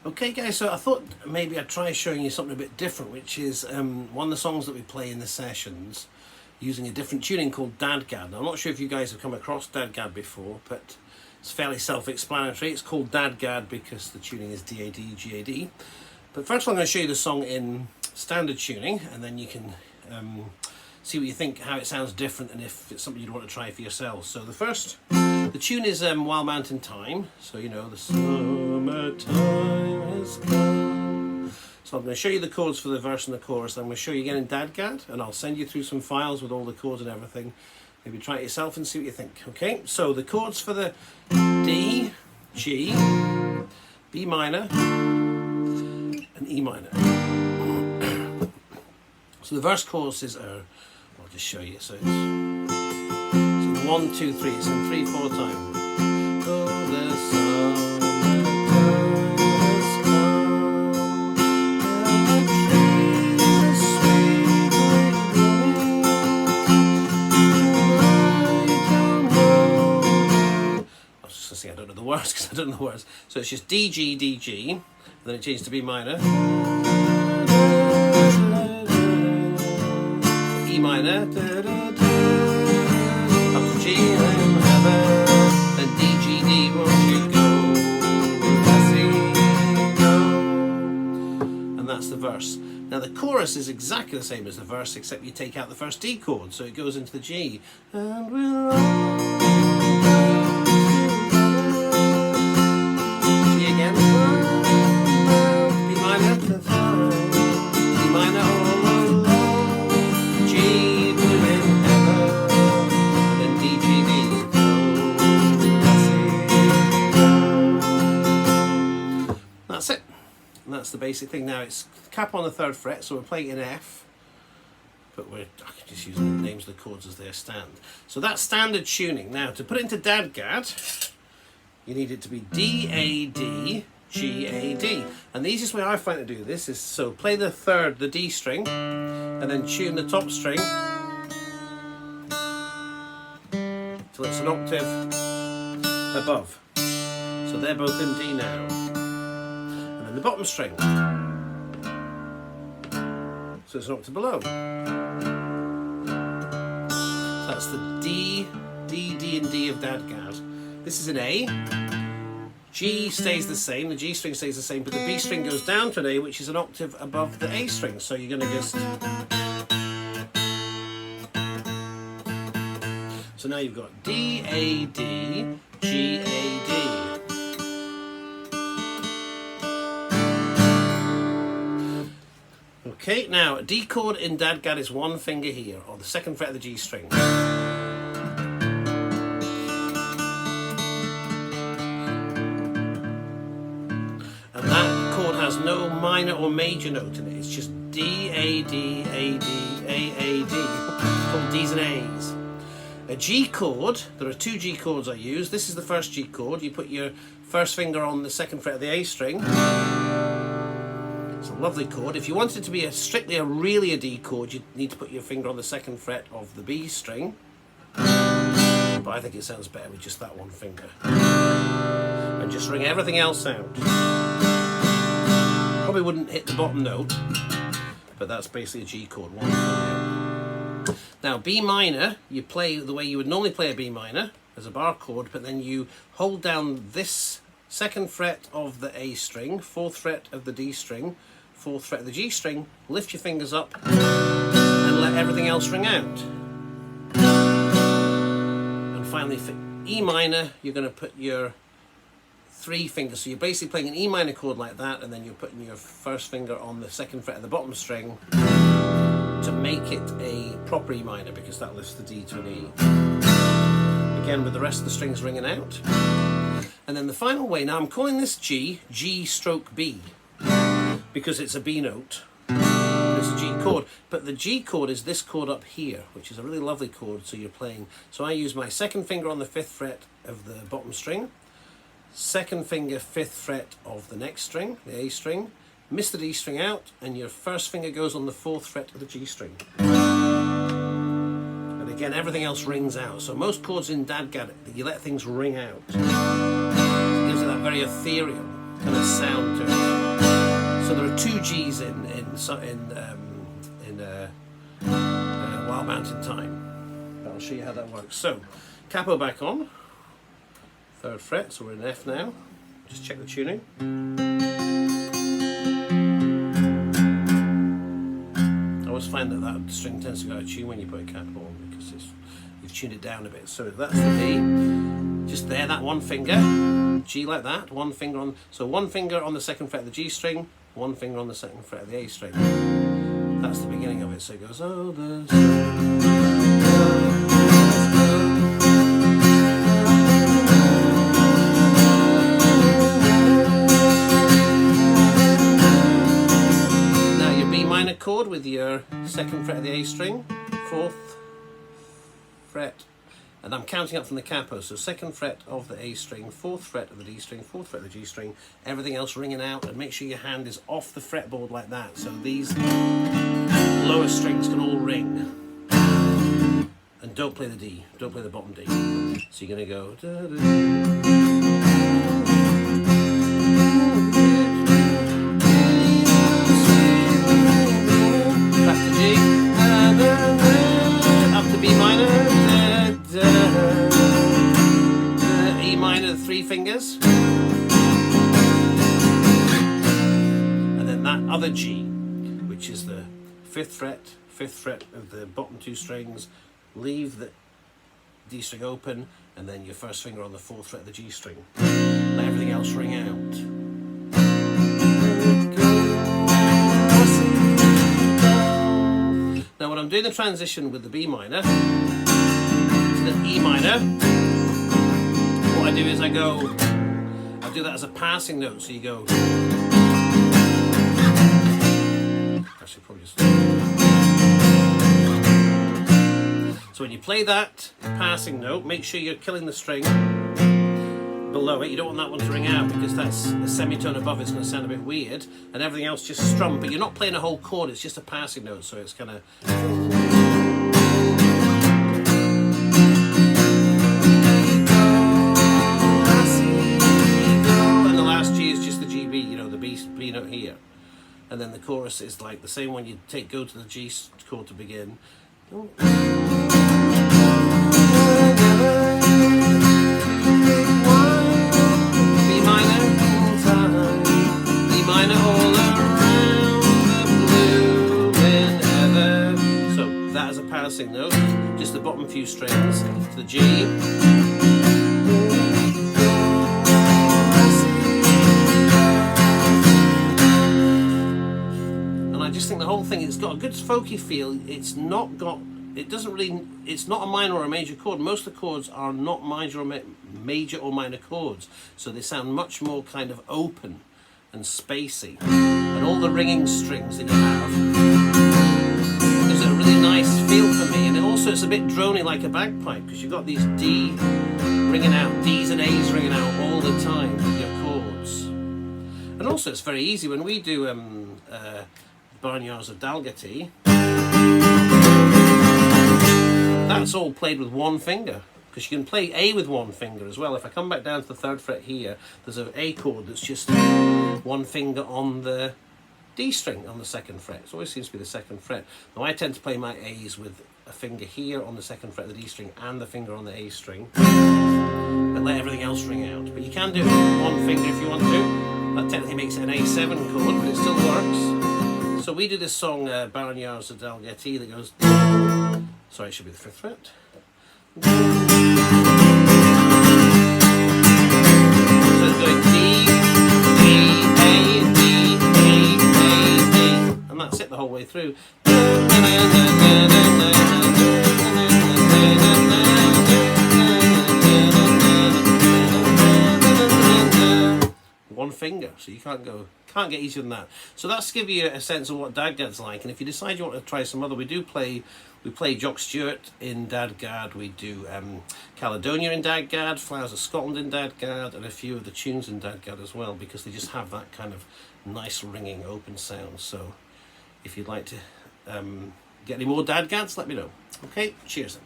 Okay guys, so I thought maybe I'd try showing you something a bit different, which is one of the songs that we play in the sessions using a different tuning called DADGAD. Now, I'm not sure if you guys have come across DADGAD before, but it's fairly self-explanatory. It's called DADGAD because the tuning is DADGAD. But first I'm going to show you the song in standard tuning, and then you can see what you think, how it sounds different, and if it's something you'd want to try for yourselves. So the tune is Mountain Thyme, so you know the summertime has come. So I'm going to show you the chords for the verse and the chorus, then I'm going to show you again in DADGAD, and I'll send you through some files with all the chords and everything. Maybe try it yourself and see what you think. Okay, so the chords for the D, G, B minor, and E minor. So the verse choruses are, I'll just show you. So it's 1, 2, 3. It's in 3/4 time. Oh, the summertime has come, and the trees are sweetly blooming. I was just gonna say I don't know the words because I don't know the words. So it's just D, G, D, G, and then it changes to B minor. E minor, up to G and heaven, and D, G, D, won't you go, Lassie, go. And that's the verse. Now the chorus is exactly the same as the verse, except you take out the first D chord, so it goes into the G. And we'll all G again. B minor, B minor, that's it. And that's the basic thing. Now it's cap on the 3rd fret, so we're playing in F, but I can just use the names of the chords as they stand. So that's standard tuning. Now to put it into DADGAD, you need it to be D, A, D, G, A, D. And the easiest way I find to do this is, so play the 3rd, the D string, and then tune the top string till it's an octave above. So they're both in D now. The bottom string, so it's an octave below. So that's the D, D, D and D of DADGAD. This is an A. G stays the same, the G string stays the same, but the B string goes down to an A, which is an octave above the A string. So you're going to just... So now you've got D, A, D, G, A, D. Okay, now a D chord in DADGAD is 1 finger here, or the 2nd fret of the G string. And that chord has no minor or major note in it, it's just D, A, D, A, D, A, A, D. It's called D's and A's. A G chord, there are 2 G chords I use. This is the first G chord. You put your 1st finger on the 2nd fret of the A string. It's a lovely chord. If you wanted it to be strictly really a D chord, you need to put your finger on the 2nd fret of the B string. But I think it sounds better with just that 1 finger. And just ring everything else out. Probably wouldn't hit the bottom note, but that's basically a G chord, 1 finger. Now B minor, you play the way you would normally play a B minor, as a bar chord, but then you hold down this 2nd fret of the A string, 4th fret of the D string, 4th fret of the G string, lift your fingers up and let everything else ring out. And finally for E minor, you're going to put your 3 fingers, so you're basically playing an E minor chord like that, and then you're putting your 1st finger on the 2nd fret of the bottom string to make it a proper E minor, because that lifts the D to an E. Again with the rest of the strings ringing out. And then the final way, now I'm calling this G, G stroke B, because it's a B note, it's a G chord, but the G chord is this chord up here, which is a really lovely chord, so you're playing. So I use my 2nd finger on the 5th fret of the bottom string, 2nd finger 5th fret of the next string, the A string, miss the D string out, and your 1st finger goes on the 4th fret of the G string. And again, everything else rings out. So most chords in DADGAD, you let things ring out. It gives it that very ethereal kind of sound to it. put 2 G's in Wild Mountain Thyme. But I'll show you how that works. So, capo back on, 3rd fret, so we're in F now. Just check the tuning. I always find that string tends to go out of tune when you put a capo on because you've tuned it down a bit. So that's the B. Just there, that 1 finger. G like that, 1 finger on. So 1 finger on the 2nd fret of the G string, 1 finger on the 2nd fret of the A string. That's the beginning of it. So it goes, oh, the now your B minor chord with your 2nd fret of the A string, 4th fret. And I'm counting up from the capo, so 2nd fret of the A string, 4th fret of the D string, 4th fret of the G string, everything else ringing out, and make sure your hand is off the fretboard like that, so these lower strings can all ring. And don't play the D, don't play the bottom D. So you're going to go... back to G, up to B minor, E minor, the 3 fingers, and then that other G, which is the 5th fret of the bottom 2 strings, leave the D string open, and then your 1st finger on the 4th fret of the G string. Let everything else ring out. Now when I'm doing the transition with the B minor to the E minor, what I do is I do that as a passing note, so you go, actually probably just, so when you play that passing note, make sure you're killing the string below it. You don't want that one to ring out because that's a semitone above, it's going to sound a bit weird, and everything else just strum, but you're not playing a whole chord, it's just a passing note, so it's kind of... and the last G is just the G B, you know, the B note here. And then the chorus is like the same one, you go to the G chord to begin. As a passing note, just the bottom few strings to the G, and I just think the whole thing, it's got a good folky feel. It's not a minor or a major chord. Most of the chords are not major or minor chords, so they sound much more kind of open and spacey, and all the ringing strings that you have gives it a really nice feel for me. And also it's a bit drony like a bagpipe, because you've got these D ringing out, D's and A's ringing out all the time with your chords. And also it's very easy when we do Barnyards of DADGAD, that's all played with 1 finger, because you can play A with 1 finger as well. If I come back down to the 3rd fret here, there's an A chord that's just 1 finger on the D string on the 2nd fret. It always seems to be the 2nd fret. Now I tend to play my A's with a finger here on the 2nd fret of the D string and the finger on the A string, and let everything else ring out. But you can do it with 1 finger if you want to. That technically makes it an A7 chord, but it still works. So we do this song, Barnyards of DADGAD, that goes, sorry, it should be the 5th fret. So it's going D, A, D, and that's it the whole way through. 1 finger, so you can't get easier than that. So that's to give you a sense of what DADGAD's like. And if you decide you want to try some other, we play Jock Stewart in DADGAD, we do Caledonia in DADGAD, Flowers of Scotland in DADGAD, and a few of the tunes in DADGAD as well, because they just have that kind of nice ringing open sound. So if you'd like to get any more DADGADs, let me know. Okay, cheers then.